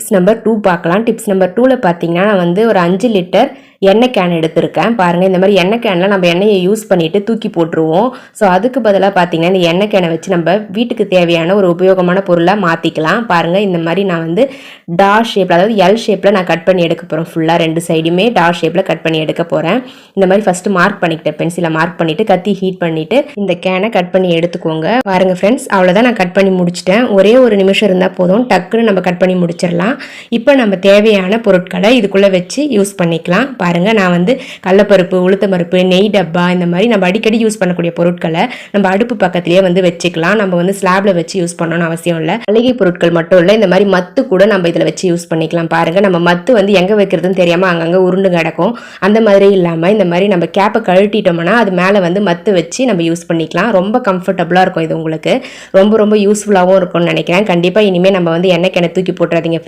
Tips number 2 பார்க்கலாம். Tips number 2ல பார்த்தீங்கன்னா நான் வந்து ஒரு 5 லிட்டர் எண்ணெய் கேன் எடுத்திருக்கேன். பாருங்கள், இந்த மாதிரி எண்ணெய் கேனில் நம்ம எண்ணெயை யூஸ் பண்ணிவிட்டு தூக்கி போட்டுருவோம். ஸோ அதுக்கு பதிலாக பார்த்தீங்கன்னா இந்த எண்ணெய் கேனை வச்சு நம்ம வீட்டுக்கு தேவையான ஒரு உபயோகமான பொருளாக மாற்றிக்கலாம். பாருங்கள், இந்த மாதிரி நான் வந்து டாட் ஷேப்பில், அதாவது எல் ஷேப்பில் நான் கட் பண்ணி எடுக்க போகிறேன். ஃபுல்லாக 2 சைடுமே டாட் ஷேப்பில் கட் பண்ணி எடுக்க போகிறேன். இந்த மாதிரி ஃபஸ்ட்டு மார்க் பண்ணிக்கிட்டேன். பென்சிலை மார்க் பண்ணிவிட்டு கத்தி ஹீட் பண்ணிவிட்டு இந்த கேனை கட் பண்ணி எடுத்துக்கோங்க. பாருங்கள் ஃப்ரெண்ட்ஸ், அவ்வளோதான், நான் கட் பண்ணி முடிச்சிட்டேன். ஒரே ஒரு நிமிஷம் இருந்தால் போதும், டக்குன்னு நம்ம கட் பண்ணி முடிச்சிடலாம். இப்போ நம்ம தேவையான பொருட்களை இதுக்குள்ளே வச்சு யூஸ் பண்ணிக்கலாம். பாருங்க, நான் வந்து கடலைப்பருப்பு, உளுத்தம்பருப்பு, நெய் டப்பா, இந்த மாதிரி நம்ம அடிக்கடி யூஸ் பண்ணக்கூடிய பொருட்களை நம்ம அடுப்பு பக்கத்திலேயே வந்து வச்சுக்கலாம். நம்ம வந்து ஸ்லாப்ல வச்சு யூஸ் பண்ணணும்னு அவசியம் இல்லை. மளிகை பொருட்கள் மட்டும் இல்லை, இந்த மாதிரி மத்து கூட நம்ம இதில் வச்சு யூஸ் பண்ணிக்கலாம். பாருங்க, நம்ம மத்து வந்து எங்கே வைக்கிறதுன்னு தெரியாமல் அங்கங்கே உருண்டு கிடக்கும். அந்த மாதிரி இல்லாமல் இந்த மாதிரி நம்ம கேப்பை கழட்டிட்டோம்னா அது மேலே வந்து மத்து வச்சு நம்ம யூஸ் பண்ணிக்கலாம். ரொம்ப கம்ஃபர்டபுளாக இருக்கும். இது உங்களுக்கு ரொம்ப ரொம்ப யூஸ்ஃபுல்லாகவும் இருக்கும்னு நினைக்கிறேன். கண்டிப்பாக இனிமேல் நம்ம வந்து எண்ணெய் கேனை தூக்கி போட்டுறாதீங்க.